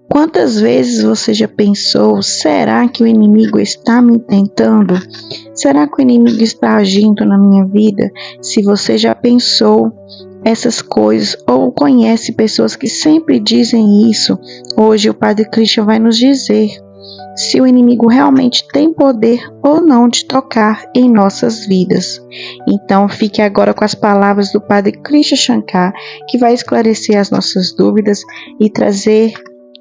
Quantas vezes você já pensou, será que o inimigo está me tentando? Será que o inimigo está agindo na minha vida? Se você já pensou essas coisas ou conhece pessoas que sempre dizem isso, hoje o Padre Christian vai nos dizer se o inimigo realmente tem poder ou não de tocar em nossas vidas. Então fique agora com as palavras do Padre Christian Shankar, que vai esclarecer as nossas dúvidas e trazer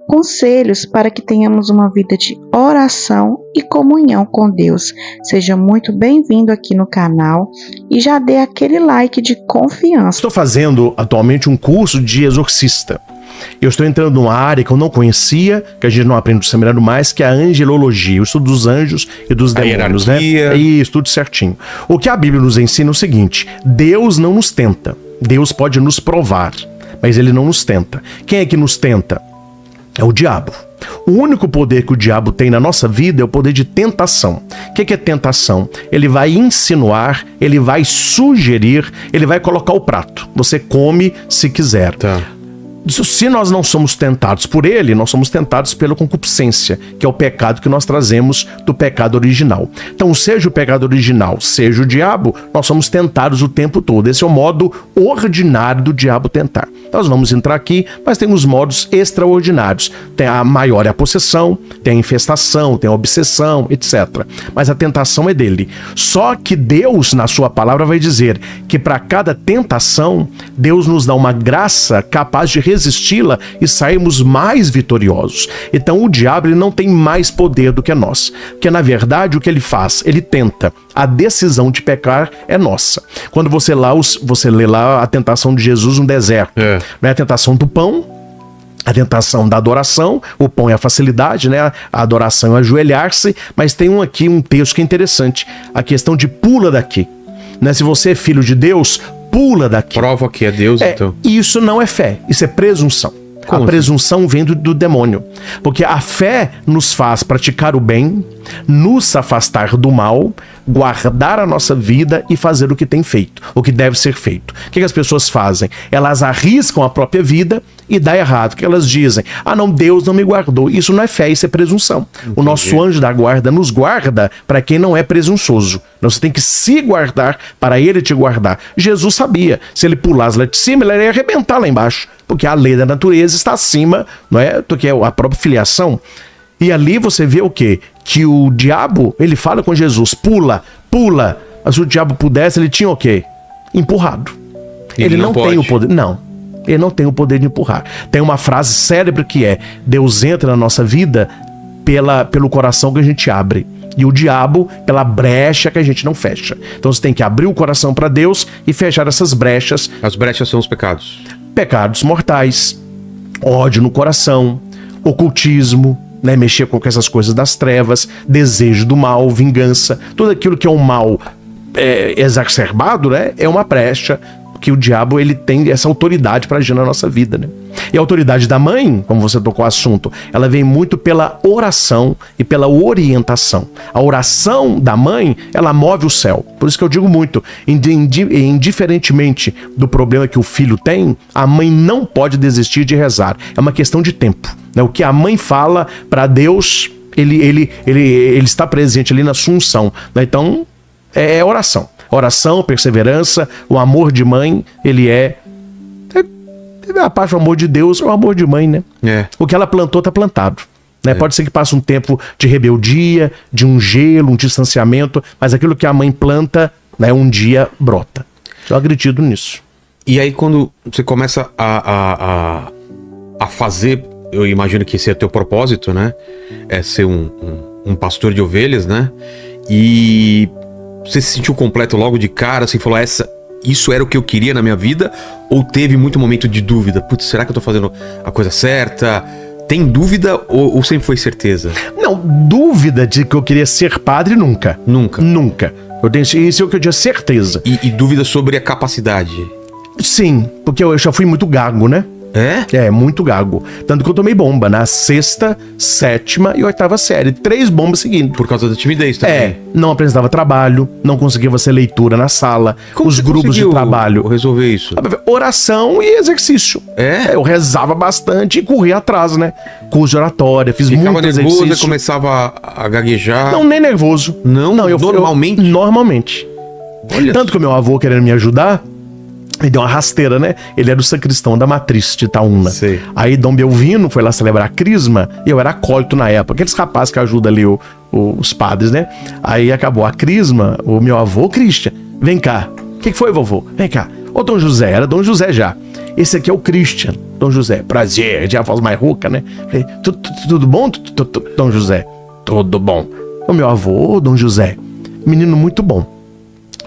conselhos para que tenhamos uma vida de oração e comunhão com Deus. Seja muito bem-vindo aqui no canal e já dê aquele like de confiança. Estou fazendo atualmente um curso de exorcista. Eu estou entrando numa área que eu não conhecia, que a gente não aprende no seminário mais, que é a angelologia, o estudo dos anjos e dos demônios, né? Isso, tudo certinho. O que a Bíblia nos ensina é o seguinte: Deus não nos tenta. Deus pode nos provar, mas Ele não nos tenta. Quem é que nos tenta? É o diabo. O único poder que o diabo tem na nossa vida é o poder de tentação. O que é tentação? Ele vai insinuar, ele vai sugerir, ele vai colocar o prato. Você come se quiser. Tá. Se nós não somos tentados por ele, nós somos tentados pela concupiscência, que é o pecado que nós trazemos do pecado original. Então, seja o pecado original, seja o diabo, nós somos tentados o tempo todo. Esse é o modo ordinário do diabo tentar. Nós vamos entrar aqui, mas tem os modos extraordinários. Tem a maior é a possessão, tem a infestação, tem a obsessão, etc. Mas a tentação é dele. Só que Deus, na sua palavra, vai dizer que para cada tentação, Deus nos dá uma graça capaz de resisti-la e sairmos mais vitoriosos. Então o diabo ele não tem mais poder do que nós. Porque na verdade o que ele faz? Ele tenta. A decisão de pecar é nossa. Quando você lê lá a tentação de Jesus no deserto, não é a tentação do pão, a tentação da adoração, o pão é a facilidade, né? A adoração é ajoelhar-se, mas tem um texto que é interessante, a questão de pula daqui. Né? Se você é filho de Deus, pula daqui. Prova que é Deus, então. Isso não é fé, isso é presunção. Como a presunção vem do demônio. Porque a fé nos faz praticar o bem, nos afastar do mal, guardar a nossa vida e fazer o que tem feito, o que deve ser feito. O que as pessoas fazem? Elas arriscam a própria vida e dá errado. O que elas dizem? Ah, não, Deus não me guardou. Isso não é fé, isso é presunção. Entendi. O nosso anjo da guarda nos guarda para quem não é presunçoso. Você tem que se guardar para ele te guardar. Jesus sabia, se ele pulasse lá de cima, ele ia arrebentar lá embaixo. Porque a lei da natureza está acima, não é, do que é a própria filiação. E ali você vê o quê? Que o diabo, ele fala com Jesus, pula, pula. Mas se o diabo pudesse, ele tinha o quê? Empurrado. Ele não tem o poder. Não, ele não tem o poder de empurrar. Tem uma frase célebre que é: Deus entra na nossa vida pelo coração que a gente abre. E o diabo pela brecha que a gente não fecha. Então você tem que abrir o coração para Deus e fechar essas brechas. As brechas são os pecados. Pecados mortais, ódio no coração, ocultismo, né, mexer com essas coisas das trevas, desejo do mal, vingança, tudo aquilo que é um mal exacerbado, né, é uma brecha que o diabo ele tem essa autoridade para agir na nossa vida, né? E a autoridade da mãe, como você tocou o assunto, ela vem muito pela oração e pela orientação. A oração da mãe, ela move o céu. Por isso que eu digo muito, indiferentemente do problema que o filho tem, a mãe não pode desistir de rezar. É uma questão de tempo, né? O que a mãe fala para Deus, ele está presente ali na sua unção, né? Então, é oração. Oração, perseverança, o amor de mãe, ele a parte do amor de Deus é o amor de mãe, né? O que ela plantou tá plantado, né? Pode ser que passe um tempo de rebeldia, de um gelo, um distanciamento, mas aquilo que a mãe planta, né, um dia brota. Eu acredito nisso. E aí quando você começa a fazer, eu imagino que esse é teu propósito, né? É ser um pastor de ovelhas, né? E você se sentiu completo logo de cara, assim, falou, isso era o que eu queria na minha vida? Ou teve muito momento de dúvida? Putz, será que eu tô fazendo a coisa certa? Tem dúvida ou sempre foi certeza? Não, dúvida de que eu queria ser padre, nunca. Nunca? Nunca. Isso é o que eu tinha certeza. E dúvida sobre a capacidade? Sim, porque eu já fui muito gago, né? Muito gago. Tanto que eu tomei bomba na 6ª, 7ª e 8ª série. 3 bombas seguindo. Por causa da timidez também. Não apresentava trabalho, não conseguia fazer leitura na sala. Como os grupos de trabalho. Resolver isso? Oração e exercício. Eu rezava bastante e corria atrás, né? Curso de oratória, fiz muito exercício. Nervoso, começava a gaguejar? Não, nem nervoso. Não, normalmente? Normalmente. Olha. Tanto que o meu avô, querendo me ajudar, me deu uma rasteira, né? Ele era o sacristão da matriz de Itaúna. Sei. Aí Dom Belvino foi lá celebrar a crisma e eu era acólito na época. Aqueles rapazes que ajudam ali os padres, né? Aí acabou a crisma, o meu avô, Christian, vem cá. O que foi, vovô? Vem cá. Ô, Dom José, era Dom José já. Esse aqui é o Christian. Dom José, prazer, de a voz mais rouca, né? Falei, tudo bom, Dom José? Tudo bom. O meu avô, Dom José, menino muito bom.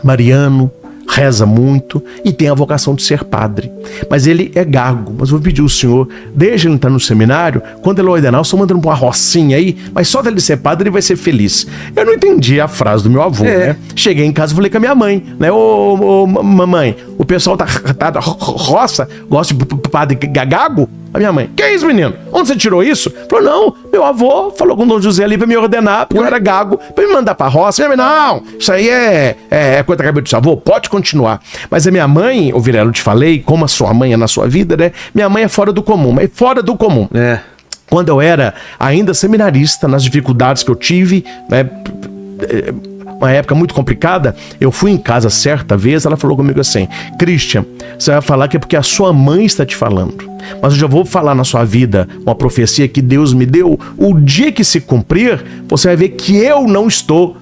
Mariano, reza muito e tem a vocação de ser padre. Mas ele é gago. Mas eu vou pedir ao senhor, desde ele entrar no seminário, quando ele ordenar, eu sou mandando pra uma rocinha aí, mas só dele ser padre ele vai ser feliz. Eu não entendi a frase do meu avô, né? Cheguei em casa e falei com a minha mãe, né? Ô, mamãe, o pessoal tá roça, gosta de padre gago? A minha mãe, que é isso, menino? Onde você tirou isso? Falou, não, meu avô falou com o Dom José ali pra me ordenar, porque eu era gago, pra me mandar pra roça. Minha mãe, não, isso aí é coisa da cabeça do seu avô, pode continuar. Mas a minha mãe, ô Vilela, eu te falei, como a sua mãe é na sua vida, né? Minha mãe é fora do comum, mas fora do comum. Quando eu era ainda seminarista, nas dificuldades que eu tive, né? Uma época muito complicada, eu fui em casa certa vez, ela falou comigo assim, Christian, você vai falar que é porque a sua mãe está te falando, mas eu já vou falar na sua vida uma profecia que Deus me deu, o dia que se cumprir, você vai ver que eu não estou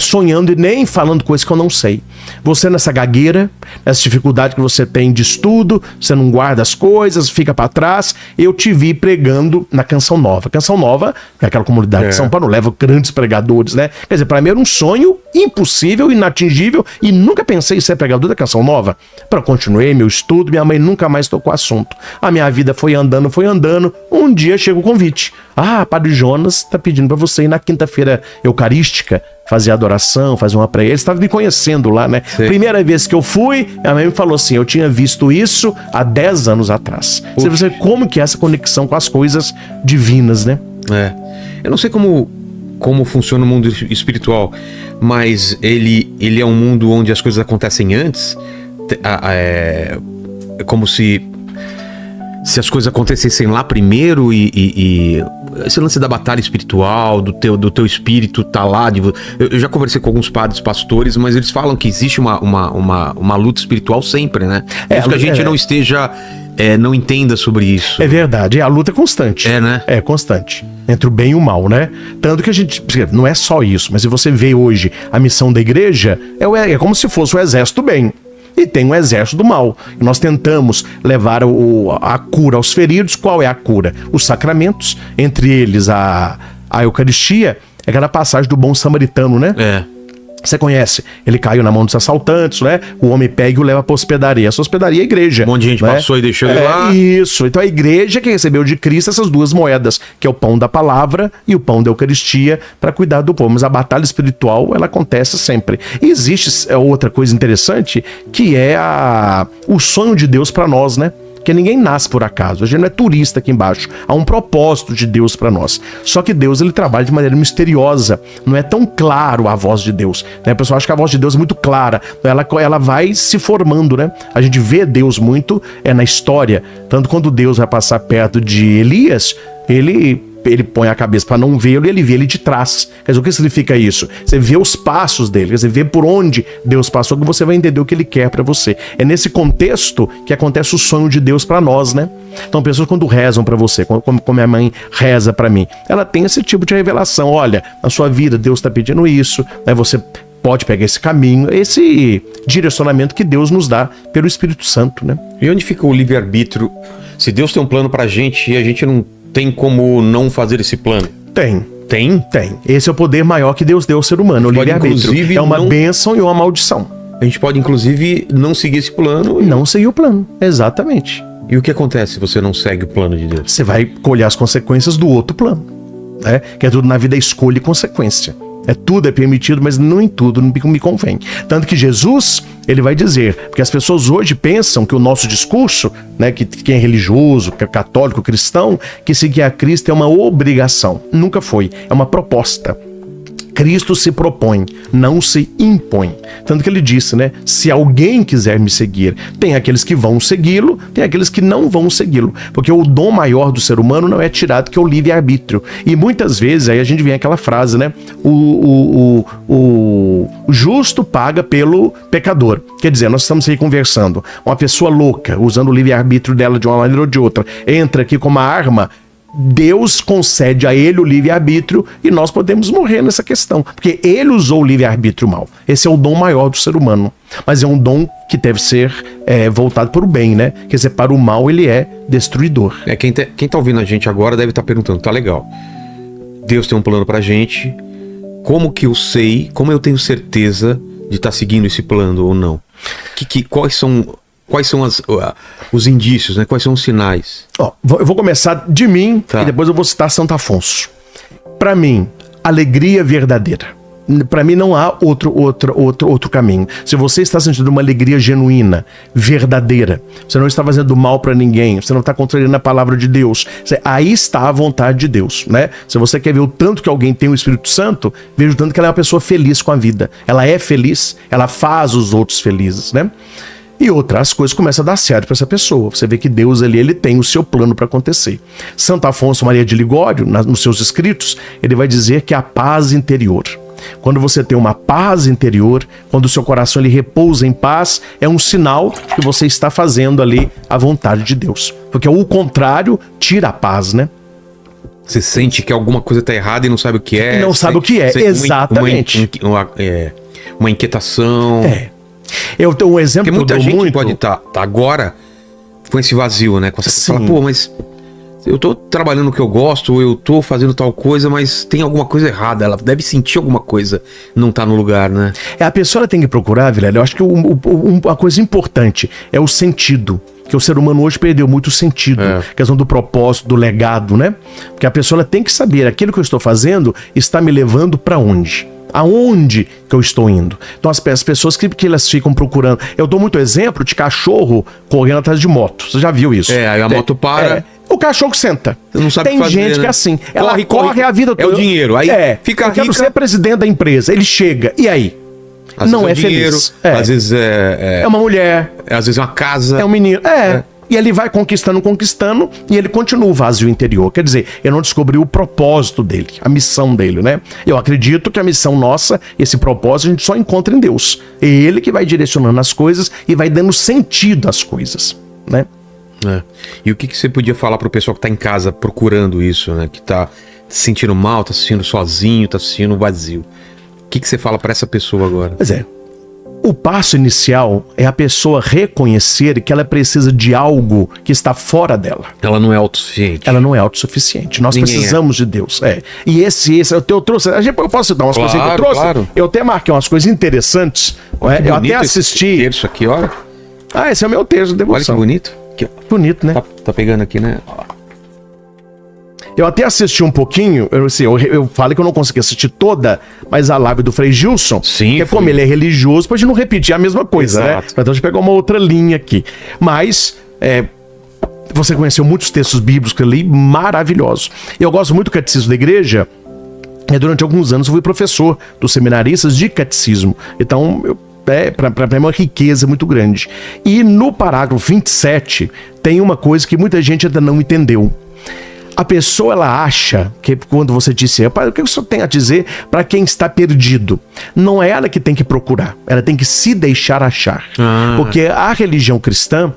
sonhando e nem falando coisas que eu não sei. Você nessa gagueira, nessa dificuldade que você tem de estudo, você não guarda as coisas, fica pra trás, eu te vi pregando na Canção Nova. Canção Nova, que é aquela comunidade de São Paulo, leva grandes pregadores, né? Quer dizer, pra mim era um sonho impossível, inatingível, e nunca pensei em ser pregador da Canção Nova. Continuei meu estudo, minha mãe nunca mais tocou assunto. A minha vida foi andando, um dia chega o convite. Padre Jonas tá pedindo pra você ir na quinta-feira eucarística, fazer adoração, fazer uma praia. Ele estava me conhecendo lá, né? Sim. Primeira vez que eu fui, a mãe me falou assim, eu tinha visto isso há 10 anos atrás. Você vê como que é essa conexão com as coisas divinas, né? Eu não sei como funciona o mundo espiritual, mas ele é um mundo onde as coisas acontecem antes. É como se as coisas acontecessem lá primeiro e esse lance da batalha espiritual, do teu espírito tá lá. Eu já conversei com alguns padres, pastores, mas eles falam que existe uma luta espiritual sempre, né? Mesmo que a gente não esteja, não entenda sobre isso. É verdade, a luta é constante. Né? É constante. Entre o bem e o mal, né? Tanto que a gente, não é só isso, mas se você vê hoje a missão da igreja, é como se fosse o exército do bem. E tem um exército do mal. E nós tentamos levar a cura aos feridos. Qual é a cura? Os sacramentos, entre eles a Eucaristia, é aquela passagem do bom samaritano, né? Você conhece? Ele caiu na mão dos assaltantes, né? O homem pega e o leva pra hospedaria. Essa hospedaria é a igreja. Um monte de gente passou e deixou ele lá. Isso. Então a igreja que recebeu de Cristo essas duas moedas, que é o pão da palavra e o pão da Eucaristia, para cuidar do povo. Mas a batalha espiritual, ela acontece sempre. E existe outra coisa interessante, que é o sonho de Deus para nós, né? Porque ninguém nasce por acaso, a gente não é turista aqui embaixo, há um propósito de Deus para nós. Só que Deus, ele trabalha de maneira misteriosa, não é tão claro a voz de Deus, né? O pessoal acha que a voz de Deus é muito clara, ela vai se formando, né? A gente vê Deus muito na história, tanto quando Deus vai passar perto de Elias, ele põe a cabeça para não vê-lo e ele vê ele de trás. Quer dizer, o que significa isso? Você vê os passos dele, quer dizer, vê por onde Deus passou, que você vai entender o que ele quer para você. É nesse contexto que acontece o sonho de Deus para nós, né? Então, pessoas quando rezam para você, como minha mãe reza para mim, ela tem esse tipo de revelação. Olha, na sua vida Deus está pedindo isso, né? Você pode pegar esse caminho, esse direcionamento que Deus nos dá pelo Espírito Santo, né? E onde fica o livre-arbítrio? Se Deus tem um plano pra gente e a gente não tem como não fazer esse plano? Tem. Tem? Tem. Esse é o poder maior que Deus deu ao ser humano, o livre-arbítrio. É uma bênção e uma maldição. A gente pode, inclusive, não seguir esse plano. Não seguir o plano, exatamente. E o que acontece se você não segue o plano de Deus? Você vai colher as consequências do outro plano, né? Que é tudo na vida, escolha e consequência. Tudo é permitido, mas não em tudo não me convém. Tanto que Jesus, ele vai dizer, porque as pessoas hoje pensam que o nosso discurso, né, que quem é religioso, que é católico, cristão, que seguir a Cristo é uma obrigação. Nunca foi, é uma proposta. Cristo se propõe, não se impõe. Tanto que ele disse, né? Se alguém quiser me seguir, tem aqueles que vão segui-lo, tem aqueles que não vão segui-lo. Porque o dom maior do ser humano não é tirado, que é o livre-arbítrio. E muitas vezes, aí a gente vem aquela frase, né? O justo paga pelo pecador. Quer dizer, nós estamos aí conversando. Uma pessoa louca, usando o livre-arbítrio dela de uma maneira ou de outra, entra aqui com uma arma. Deus concede a ele o livre-arbítrio e nós podemos morrer nessa questão, porque ele usou o livre-arbítrio mal. Esse é o dom maior do ser humano, mas é um dom que deve ser voltado para o bem, né? Quer dizer, para o mal ele é destruidor. Quem tá ouvindo a gente agora deve estar perguntando, tá legal, Deus tem um plano pra gente, como que eu sei, como eu tenho certeza de estar seguindo esse plano ou não? Quais são os indícios, né? Quais são os sinais? Eu vou começar de mim, e depois eu vou citar Santo Afonso. Para mim, alegria verdadeira. Para mim não há outro caminho. Se você está sentindo uma alegria genuína, verdadeira, você não está fazendo mal para ninguém, você não está contrariando a palavra de Deus, aí está a vontade de Deus, né? Se você quer ver o tanto que alguém tem o Espírito Santo, veja o tanto que ela é uma pessoa feliz com a vida. Ela é feliz, ela faz os outros felizes, né? E as coisas começam a dar certo para essa pessoa. Você vê que Deus ali, ele tem o seu plano para acontecer. Santo Afonso Maria de Ligório, nos seus escritos, ele vai dizer que a paz interior. Quando você tem uma paz interior, quando o seu coração ele repousa em paz, é um sinal que você está fazendo ali a vontade de Deus. Porque o contrário tira a paz, né? Você sente que alguma coisa está errada e não sabe o que é. Não sabe o que é, exatamente. Uma inquietação. Eu tenho um exemplo. Porque muita gente pode estar agora com esse vazio, né? Com essa fala, pô, mas eu tô trabalhando no que eu gosto, ou eu tô fazendo tal coisa, mas tem alguma coisa errada. Ela deve sentir alguma coisa, não tá no lugar, né? A pessoa tem que procurar, Vilela, eu acho que uma coisa importante é o sentido. Que o ser humano hoje perdeu muito o sentido. Questão do propósito, do legado, né? Porque a pessoa tem que saber, aquilo que eu estou fazendo está me levando para onde? Aonde que eu estou indo? Então as pessoas que elas ficam procurando. Eu dou muito exemplo de cachorro correndo atrás de moto. Você já viu isso? Aí a moto para. O cachorro senta. Você não sabe Tem fazer, gente né? que é assim. Ela corre a vida toda. É o dinheiro. Aí fica eu quero ser presidente da empresa. Ele chega. E aí? Às não vezes é dinheiro, feliz. Às vezes é uma mulher. Às vezes é uma casa. É um menino. E ele vai conquistando, e ele continua o vazio interior. Quer dizer, ele não descobriu o propósito dele, a missão dele, né? Eu acredito que a missão nossa, esse propósito, a gente só encontra em Deus. É ele que vai direcionando as coisas e vai dando sentido às coisas, né? E o que você podia falar pro pessoal que tá em casa procurando isso, né? Que tá se sentindo mal, tá se sentindo sozinho, tá se sentindo vazio. O que você fala para essa pessoa agora? Pois é. O passo inicial é a pessoa reconhecer que ela precisa de algo que está fora dela. Ela não é autossuficiente. Ela não é autossuficiente. Nós precisamos de Deus. E esse eu trouxe. Eu posso dar umas coisas que eu trouxe? Claro. Eu até marquei umas coisas interessantes. Eu até assisti. Esse terço aqui, olha. Esse é o meu texto de devoção. Olha que bonito. Aqui, bonito, né? Tá pegando aqui, né? Eu até assisti um pouquinho, eu falei que eu não consegui assistir toda, mas a live do Frei Gilson, que é como ele é religioso, pra gente não repetir a mesma coisa, né? Então a gente pegou uma outra linha aqui. Mas, você conheceu muitos textos bíblicos que eu li, maravilhosos. Eu gosto muito do catecismo da igreja, durante alguns anos eu fui professor dos seminaristas de catecismo. Então, para mim é uma riqueza muito grande. E no parágrafo 27, tem uma coisa que muita gente ainda não entendeu. A pessoa, ela acha que quando você disse, o que o senhor tem a dizer para quem está perdido? Não é ela que tem que procurar, ela tem que se deixar achar. Porque a religião cristã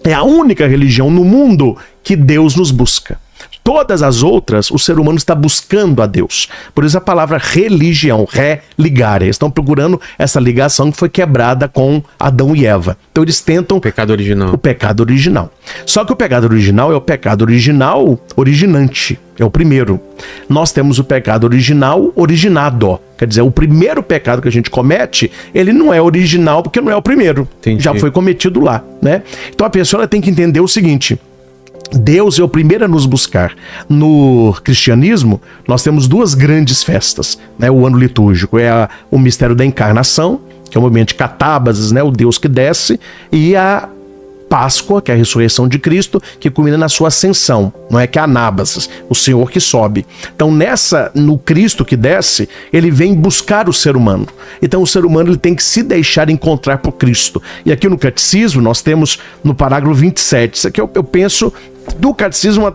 é a única religião no mundo que Deus nos busca. Todas as outras, o ser humano está buscando a Deus. Por isso a palavra religião, religar. Eles estão procurando essa ligação que foi quebrada com Adão e Eva. Então eles tentam... O pecado original. O pecado original. Só que o pecado original é o pecado original originante. É o primeiro. Nós temos o pecado original originado. Quer dizer, o primeiro pecado que a gente comete, ele não é original porque não é o primeiro. Entendi. Já foi cometido lá, né? Então a pessoa ela tem que entender o seguinte... Deus é o primeiro a nos buscar. No cristianismo, nós temos duas grandes festas, né? O ano litúrgico é o mistério da encarnação, que é o momento de catábases, né? O Deus que desce, e a Páscoa, que é a ressurreição de Cristo, que culmina na sua ascensão, não é que é anábasis, o Senhor que sobe. Então no Cristo que desce, ele vem buscar o ser humano. Então o ser humano ele tem que se deixar encontrar por Cristo. E aqui no Catecismo nós temos no parágrafo 27, isso aqui eu penso do Catecismo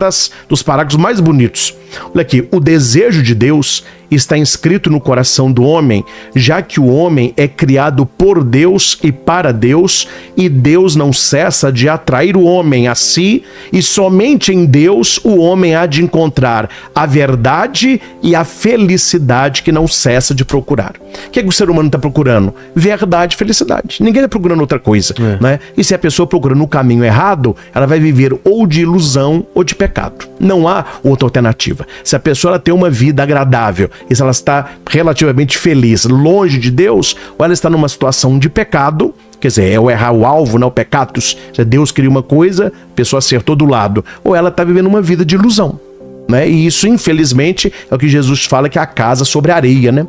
dos parágrafos mais bonitos. Olha aqui, o desejo de Deus está inscrito no coração do homem, já que o homem é criado por Deus e para Deus, e Deus não cessa de atrair o homem a si, e somente em Deus o homem há de encontrar a verdade e a felicidade que não cessa de procurar. O que é que o ser humano está procurando? Verdade e felicidade. Ninguém está procurando outra coisa, né? E se a pessoa procura no caminho errado, ela vai viver ou de ilusão ou de pecado. Não há outra alternativa. Se a pessoa ela tem uma vida agradável, e se ela está relativamente feliz, longe de Deus, ou ela está numa situação de pecado, quer dizer, é o errar o alvo, não o pecatus. Deus queria uma coisa, a pessoa acertou do lado. Ou ela está vivendo uma vida de ilusão, né? E isso, infelizmente, é o que Jesus fala, que é a casa sobre a areia, né?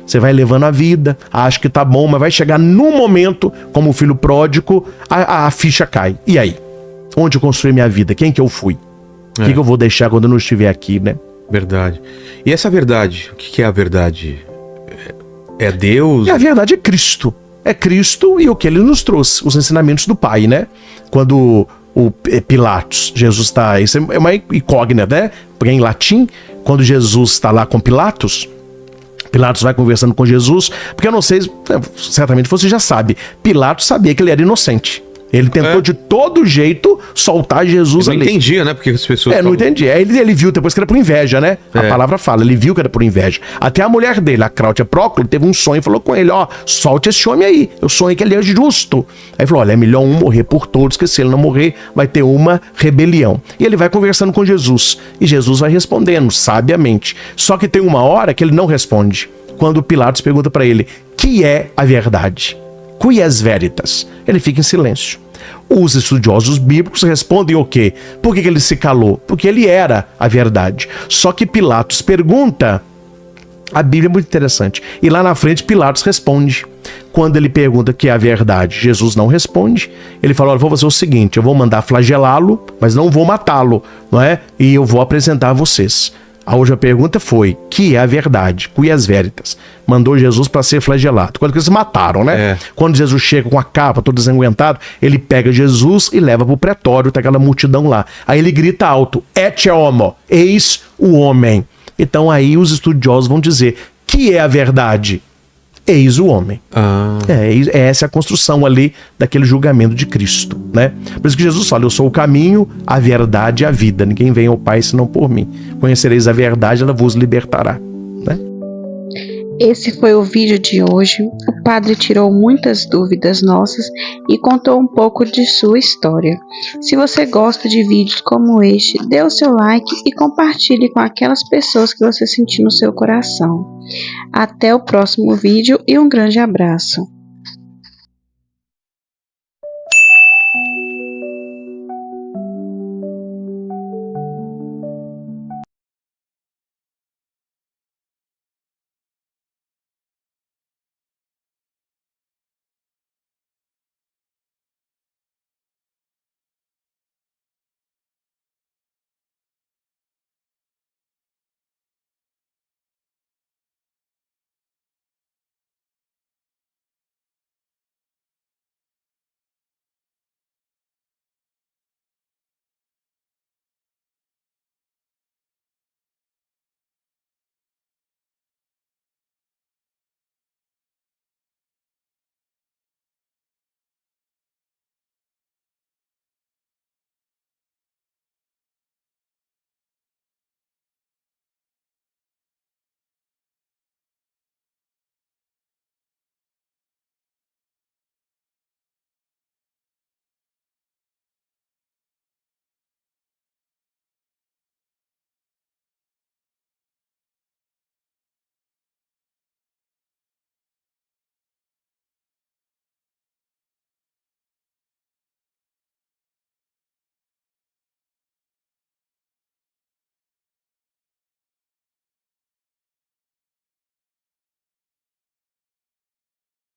Você vai levando a vida, acha que tá bom, mas vai chegar num momento, como o filho pródigo, a ficha cai. E aí? Onde eu construí minha vida? Quem que eu fui? O que eu vou deixar quando eu não estiver aqui, né? Verdade. E essa verdade, o que é a verdade? É Deus? E a verdade é Cristo. É Cristo e o que ele nos trouxe, os ensinamentos do Pai, né? Quando o Pilatos, Jesus está... Isso é uma incógnita, né? Porque em latim, quando Jesus está lá com Pilatos vai conversando com Jesus, porque eu não sei, certamente você já sabe, Pilatos sabia que ele era inocente. Ele tentou de todo jeito soltar Jesus ali. Não entendia, né? Porque as pessoas... não entendia. Ele viu depois que era por inveja, né? A palavra fala, ele viu que era por inveja. Até a mulher dele, a Cláudia Próclo, teve um sonho e falou com ele, solte esse homem aí. Eu sonhei que ele é justo. Aí falou, olha, é melhor um morrer por todos, que se ele não morrer, vai ter uma rebelião. E ele vai conversando com Jesus. E Jesus vai respondendo, sabiamente. Só que tem uma hora que ele não responde. Quando Pilatos pergunta para ele, que é a verdade? Quies veritas? Ele fica em silêncio. Os estudiosos bíblicos respondem o quê? Por que ele se calou? Porque ele era a verdade. Só que Pilatos pergunta, a Bíblia é muito interessante, e lá na frente Pilatos responde. Quando ele pergunta que é a verdade, Jesus não responde. Ele fala, olha, vou fazer o seguinte, eu vou mandar flagelá-lo, mas não vou matá-lo, não é? E eu vou apresentar a vocês. A outra pergunta foi, que é a verdade? Quies veritas? Mandou Jesus para ser flagelado. Quando eles mataram, né? Quando Jesus chega com a capa, todo desanguentado, ele pega Jesus e leva para o pretório, tá aquela multidão lá. Aí ele grita alto, ecce homo, eis o homem. Então aí os estudiosos vão dizer, que é a verdade? Eis o homem. Essa é a construção ali daquele julgamento de Cristo, né? Por isso que Jesus fala, eu sou o caminho, a verdade e a vida. Ninguém vem ao Pai senão por mim. Conhecereis a verdade, ela vos libertará, né? Esse foi o vídeo de hoje. O padre tirou muitas dúvidas nossas e contou um pouco de sua história. Se você gosta de vídeos como este, dê o seu like e compartilhe com aquelas pessoas que você sentir no seu coração. Até o próximo vídeo e um grande abraço.